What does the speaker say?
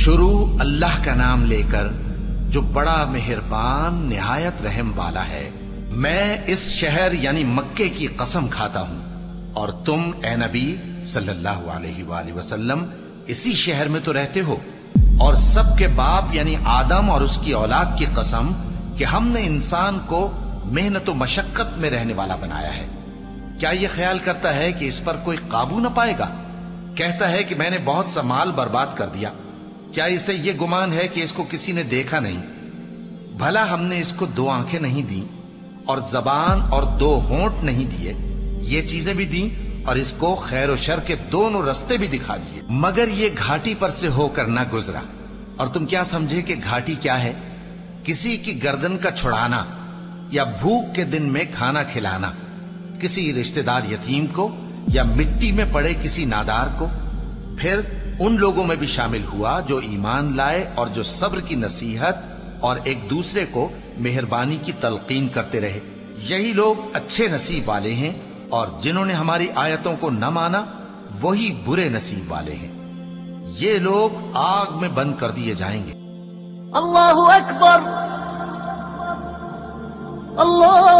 شروع اللہ کا نام لے کر جو بڑا مہربان نہایت رحم والا ہے۔ میں اس شہر یعنی مکے کی قسم کھاتا ہوں اور تم اے نبی صلی اللہ علیہ وآلہ وسلم اسی شہر میں تو رہتے ہو، اور سب کے باپ یعنی آدم اور اس کی اولاد کی قسم کہ ہم نے انسان کو محنت و مشقت میں رہنے والا بنایا ہے۔ کیا یہ خیال کرتا ہے کہ اس پر کوئی قابو نہ پائے گا؟ کہتا ہے کہ میں نے بہت سا مال برباد کر دیا۔ کیا اسے یہ گمان ہے کہ اس کو کسی نے دیکھا نہیں؟ بھلا ہم نے اس کو 2 آنکھیں نہیں دی اور زبان اور 2 ہونٹ نہیں دیے؟ یہ چیزیں بھی دیں اور اس کو خیر و شر کے دونوں رستے بھی دکھا دیے، مگر یہ گھاٹی پر سے ہو کر نہ گزرا۔ اور تم کیا سمجھے کہ گھاٹی کیا ہے؟ کسی کی گردن کا چھڑانا یا بھوک کے دن میں کھانا کھلانا، کسی رشتہ دار یتیم کو یا مٹی میں پڑے کسی نادار کو۔ پھر ان لوگوں میں بھی شامل ہوا جو ایمان لائے اور جو صبر کی نصیحت اور ایک دوسرے کو مہربانی کی تلقین کرتے رہے۔ یہی لوگ اچھے نصیب والے ہیں، اور جنہوں نے ہماری آیتوں کو نہ مانا وہی برے نصیب والے ہیں۔ یہ لوگ آگ میں بند کر دیے جائیں گے۔ اللہ اکبر، اللہ